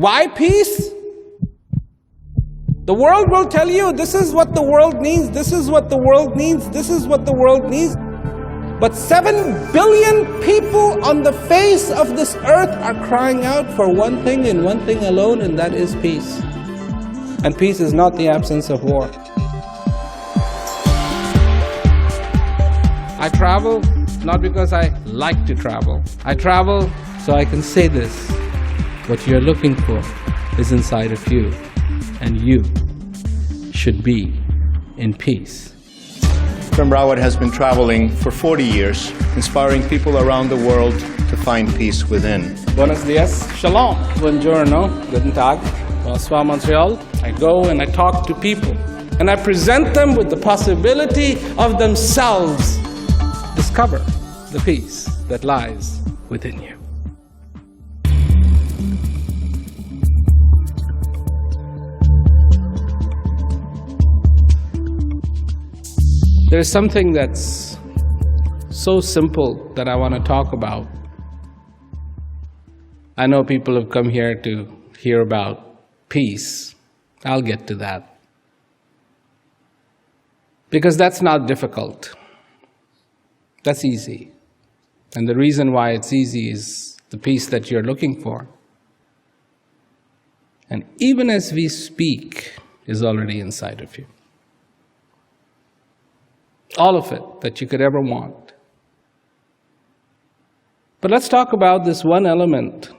Why peace? The world will tell you this is what the world needs, this is what the world needs, this is what the world needs. But 7 billion people on the face of this earth are crying out for one thing and one thing alone, and that is peace. And peace is not the absence of war. I travel not because I like to travel. I travel so I can say this. What you're looking for is inside of you, and you should be in peace. Prem Rawat has been traveling for 40 years, inspiring people around the world to find peace within. Buenos dias, shalom, buongiorno, guten tag, bonsoir Montreal. I go and I talk to people, and I present them with the possibility of themselves discover the peace that lies within you. There's something that's so simple that I want to talk about. I know people have come here to hear about peace. I'll get to that. Because that's not difficult. That's easy. And the reason why it's easy is the peace that you're looking for. And even as we speak, is already inside of you. All of it that you could ever want. But let's talk about this one element.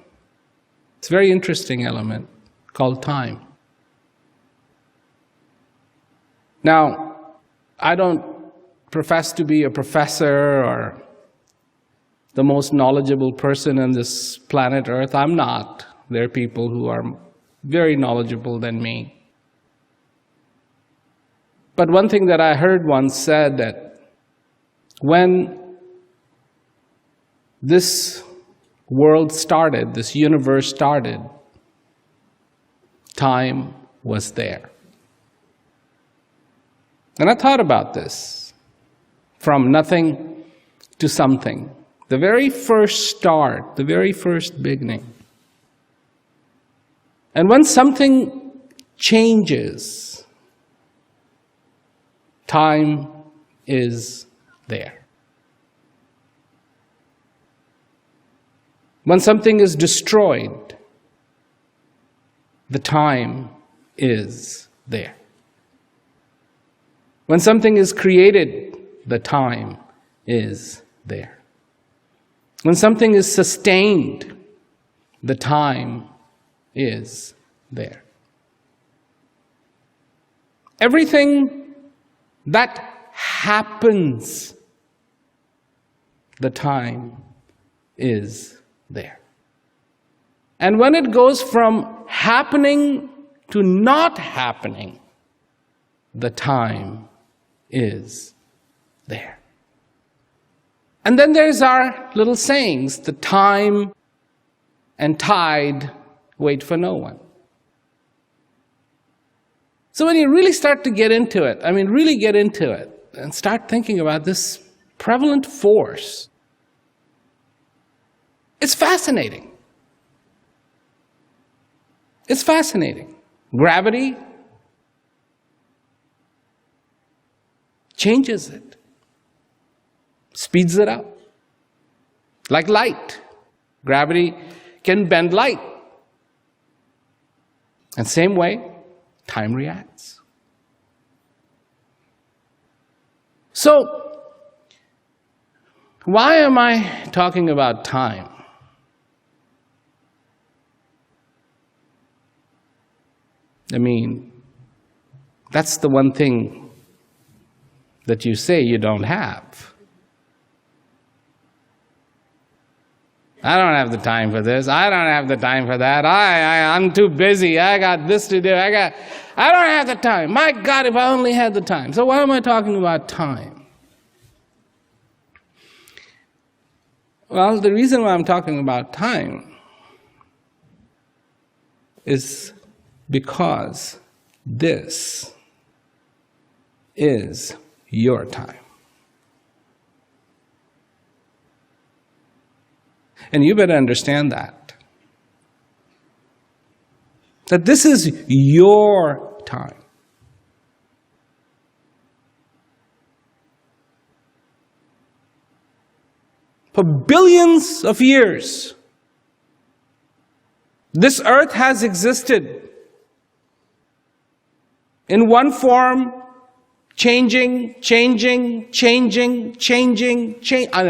It's a very interesting element called time. Now, I don't profess to be a professor or the most knowledgeable person on this planet Earth. I'm not. There are people who are very knowledgeable than me. But one thing that I heard once said that when this world started, this universe started, time was there. And I thought about this, from nothing to something. The very first start, the very first beginning. And when something changes, time is there. When something is destroyed, the time is there. When something is created, the time is there. When something is sustained, the time is there. Everything that happens, the time is there. And when it goes from happening to not happening, the time is there. And then there's our little sayings, the time and tide wait for no one. So when you really start to get into it, really get into it, and start thinking about this prevalent force, it's fascinating. It's fascinating. Gravity changes it, speeds it up. Like light. Gravity can bend light. And same way, time reacts. So, why am I talking about time? That's the one thing that you say you don't have. I don't have the time for this. I don't have the time for that. I'm too busy. I got this to do. I don't have the time. My God, if I only had the time. So why am I talking about time? Well, the reason why I'm talking about time is because this is your time. And you better understand that. That this is your time. For billions of years, this earth has existed in one form, changing. And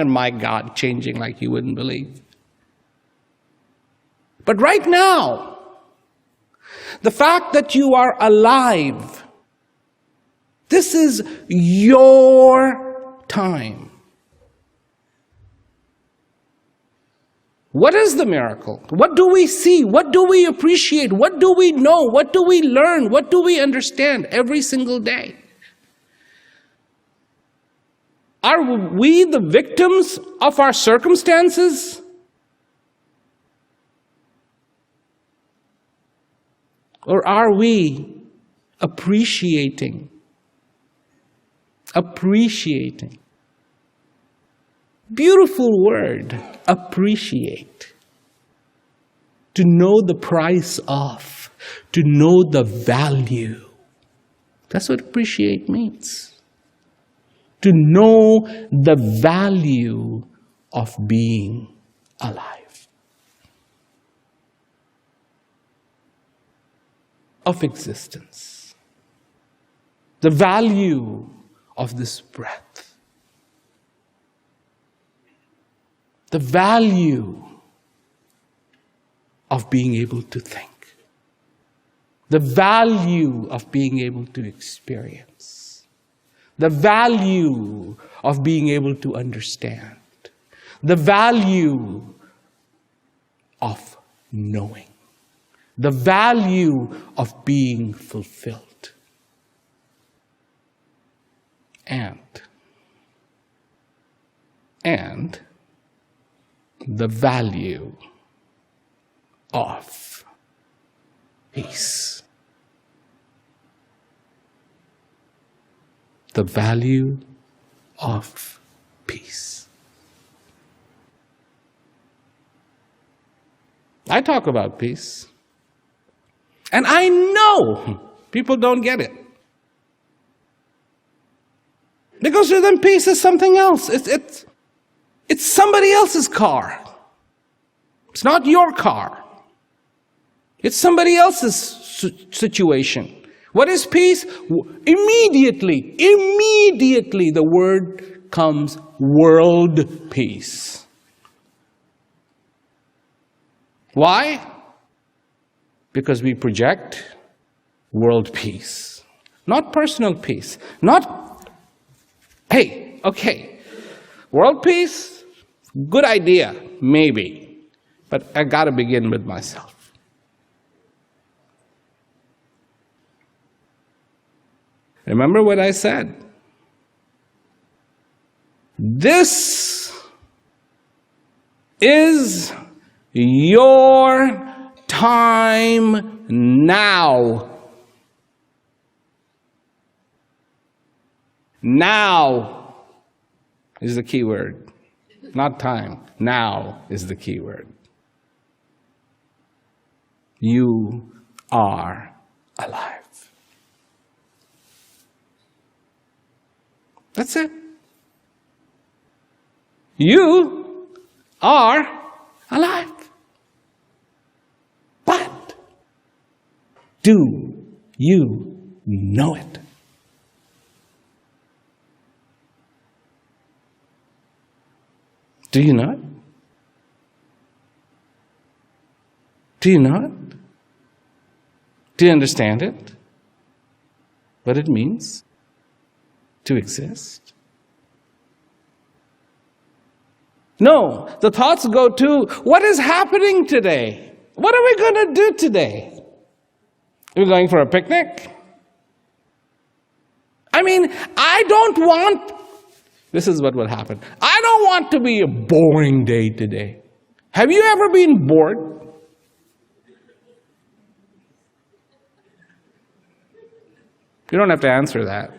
my God, changing like you wouldn't believe. But right now, the fact that you are alive, this is your time. What is the miracle? What do we see? What do we appreciate? What do we know? What do we learn? What do we understand every single day? Are we the victims of our circumstances? Or are we appreciating? Beautiful word, appreciate. To know the price of, to know the value. That's what appreciate means. To know the value of being alive, of existence, the value of this breath, the value of being able to think, the value of being able to experience, the value of being able to understand, the value of knowing, the value of being fulfilled, and the value of peace. The value of peace. I talk about peace, and I know people don't get it. Because to them, peace is something else. It's somebody else's car. It's not your car. It's somebody else's situation. What is peace? Immediately the word comes world peace. Why? Because we project world peace, not personal peace. Not, hey, okay, world peace, good idea, maybe, but I gotta begin with myself. Remember what I said? This is your time now. Now is the key word. Not time. Now is the key word. You are alive. That's it. You are alive. But do you know it? Do you know it? Do you know it? Do you understand it? What it means to exist? No, the thoughts go to, what is happening today? What are we going to do today? Are we going for a picnic? I mean, this is what will happen. I don't want to be a boring day today. Have you ever been bored? You don't have to answer that.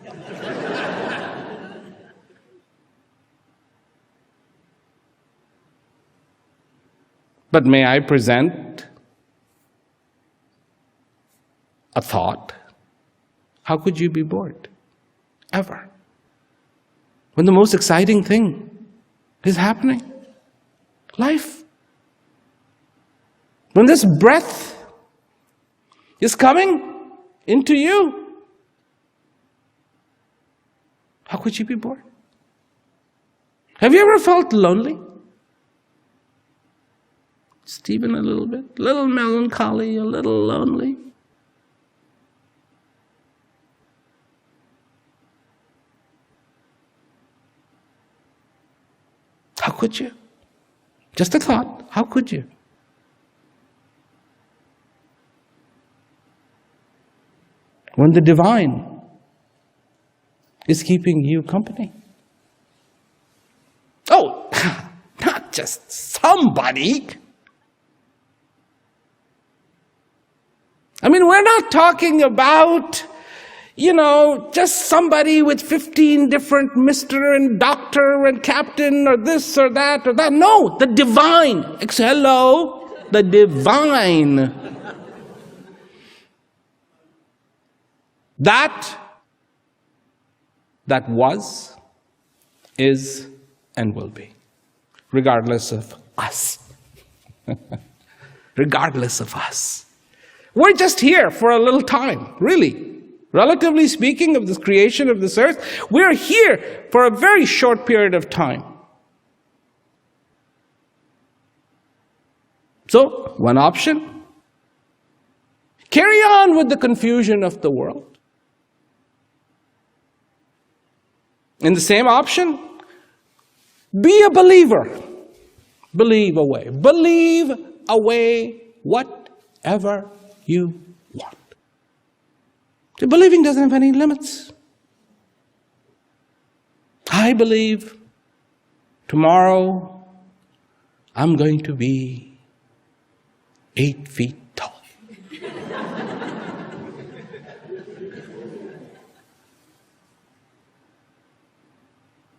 But may I present a thought, how could you be bored? Ever. When the most exciting thing is happening. Life. When this breath is coming into you, how could you be bored? Have you ever felt lonely? Stephen, a little bit? A little melancholy, a little lonely? How could you? Just a thought. How could you? When the divine is keeping you company. Oh, not just somebody. I mean, we're not talking about, just somebody with 15 different Mr. and Doctor and Captain or this or that or that. No, the divine. Hello, the divine. That was, is, and will be, regardless of us. Regardless of us. We're just here for a little time, really. Relatively speaking of the creation of this earth, we're here for a very short period of time. So, one option, carry on with the confusion of the world. In the same option, be a believer. Believe away. Believe away whatever you want. The believing doesn't have any limits. I believe tomorrow I'm going to be 8 feet tall.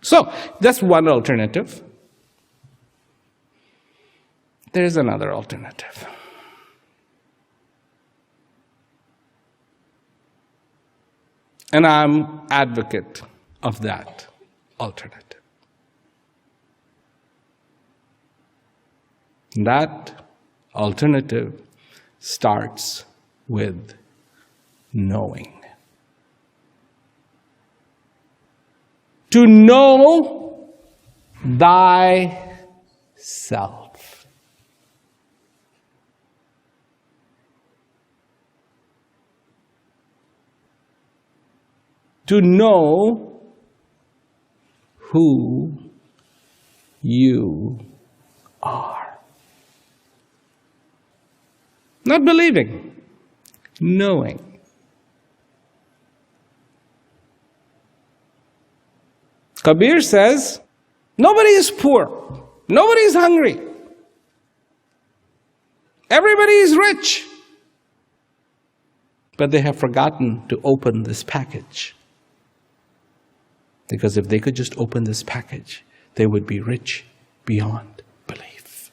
So, that's one alternative. There is another alternative. And I'm advocate of that alternative. That alternative starts with knowing. To know thyself. To know who you are. Not believing, knowing. Kabir says, nobody is poor, nobody is hungry, everybody is rich, but they have forgotten to open this package. Because if they could just open this package, they would be rich beyond belief.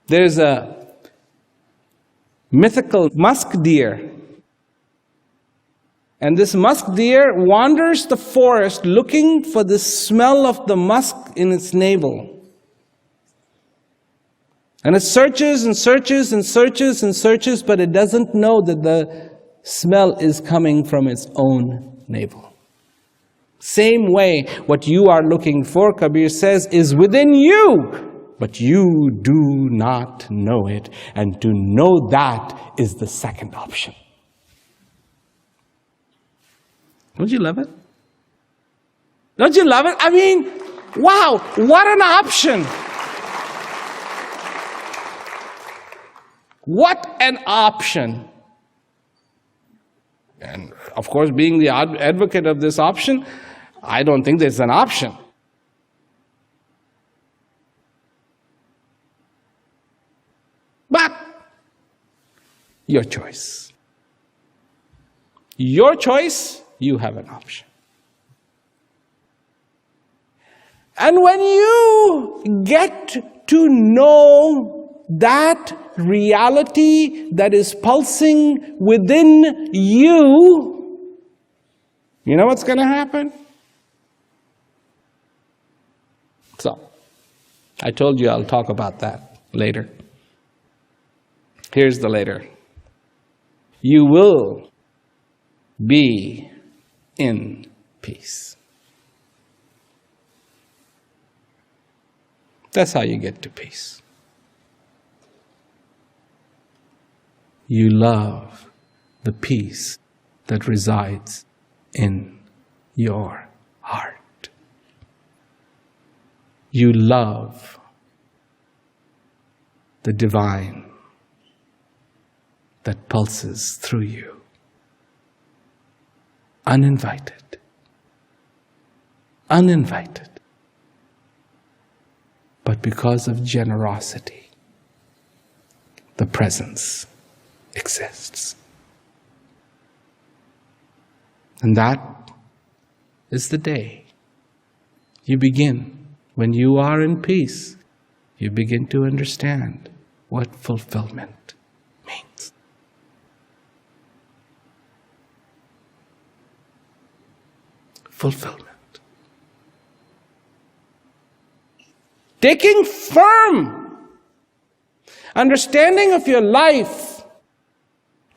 There's a mythical musk deer. And this musk deer wanders the forest looking for the smell of the musk in its navel. And it searches and searches and searches and searches, but it doesn't know that the smell is coming from its own navel. Same way, what you are looking for, Kabir says, is within you, but you do not know it. And to know that is the second option. Don't you love it? Don't you love it? I mean, wow, what an option! What an option! And of course, being the advocate of this option, I don't think there's an option. But your choice. Your choice, you have an option. And when you get to know that reality that is pulsing within you, you know what's going to happen? So, I told you I'll talk about that later. Here's the later. You will be in peace. That's how you get to peace. You love the peace that resides in your heart. You love the divine that pulses through you, uninvited, but because of generosity, the presence exists. And that is the day you begin. When you are in peace, you begin to understand what fulfillment means. Fulfillment. Taking firm understanding of your life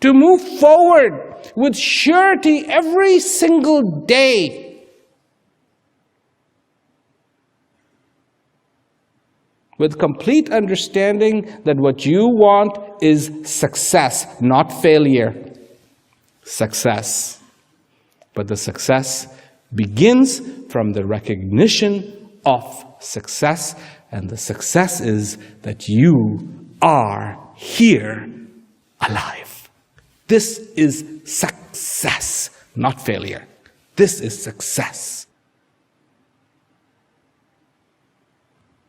to move forward with surety every single day. With complete understanding that what you want is success, not failure. Success. But the success begins from the recognition of success, and the success is that you are here alive. This is success, not failure. This is success.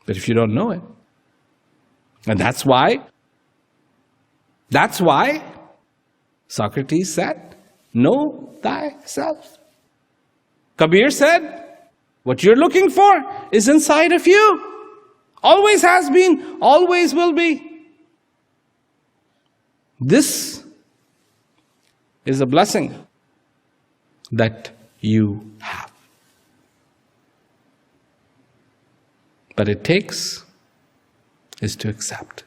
But if you don't know it, and that's why Socrates said, know thyself. Kabir said, what you're looking for is inside of you. Always has been, always will be. This is a blessing that you have. But it takes is to accept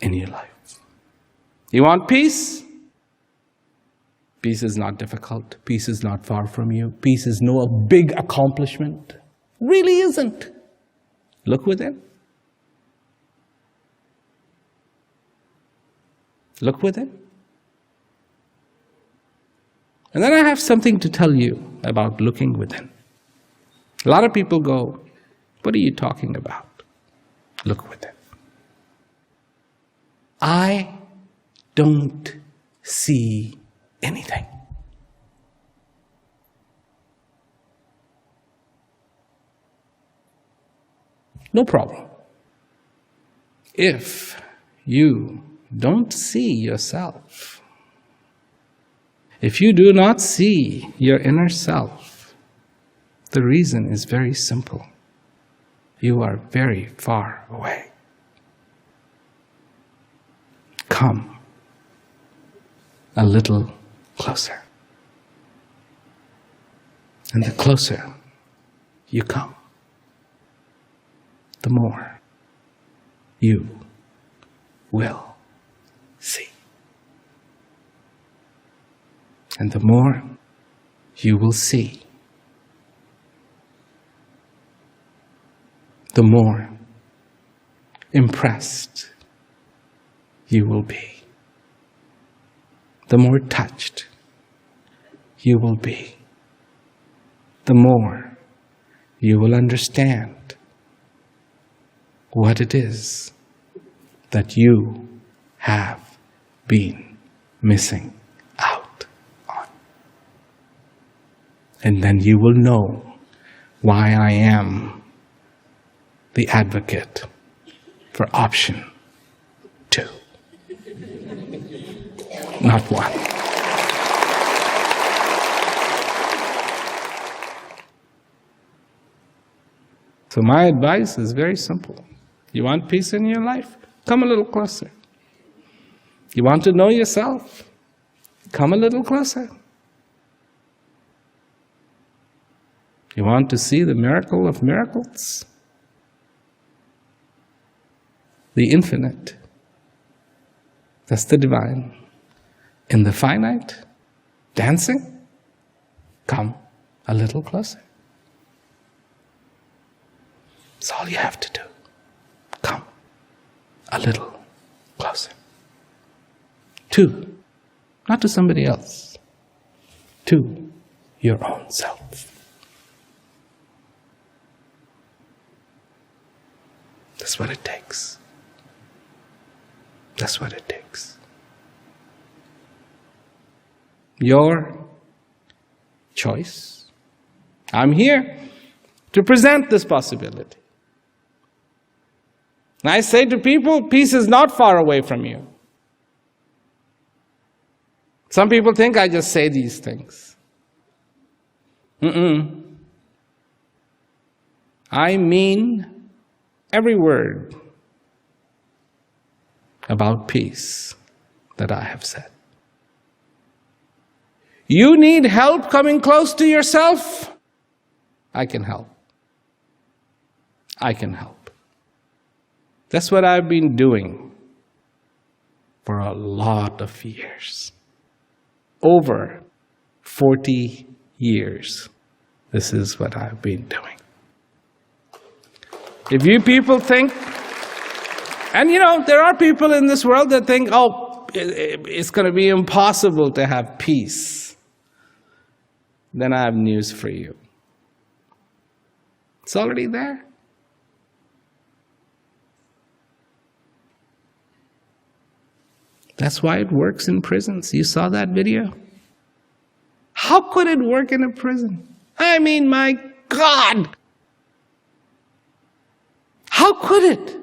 in your life. You want peace? Peace is not difficult. Peace is not far from you. Peace is no big accomplishment. Really isn't. Look within. Look within. And then I have something to tell you about looking within. A lot of people go, what are you talking about? Look within. I don't see anything. No problem. If you don't see yourself, if you do not see your inner self, the reason is very simple. You are very far away. Come a little closer. And the closer you come, the more you will see. And the more you will see, the more impressed you will be. The more touched you will be. The more you will understand what it is that you have been missing out on. And then you will know why I am the advocate for option 2, not 1. So my advice is very simple. You want peace in your life? Come a little closer. You want to know yourself? Come a little closer. You want to see the miracle of miracles? The infinite. That's the divine. In the finite, dancing? Come a little closer. That's all you have to do. Come a little closer. To, not to somebody else, to your own self. That's what it takes. That's what it takes. Your choice. I'm here to present this possibility. And I say to people, peace is not far away from you. Some people think I just say these things. I mean every word about peace that I have said. You need help coming close to yourself? I can help. I can help. That's what I've been doing for a lot of years. Over 40 years, this is what I've been doing. If you people think, and there are people in this world that think, oh, it's going to be impossible to have peace, then I have news for you. It's already there. That's why it works in prisons. You saw that video? How could it work in a prison? I mean, my God! How could it?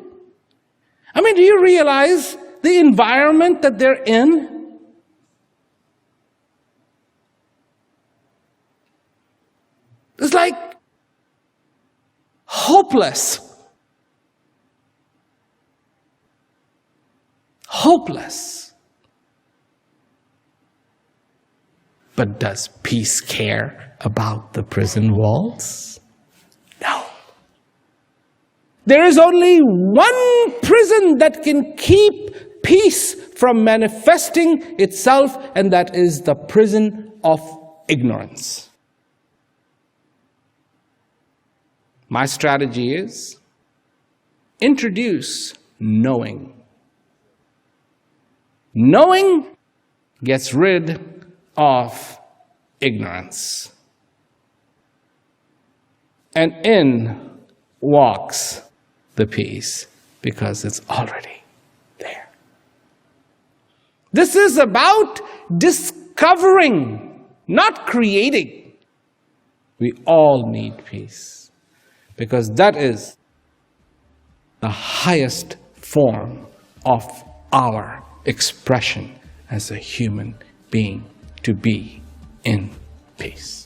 I mean, do you realize the environment that they're in? It's like hopeless. Hopeless. But does peace care about the prison walls? No. There is only one prison that can keep peace from manifesting itself, and that is the prison of ignorance. My strategy is introduce knowing. Knowing gets rid of ignorance. And in walks the peace, because it's already there. This is about discovering, not creating. We all need peace, because that is the highest form of our expression as a human being, to be in peace.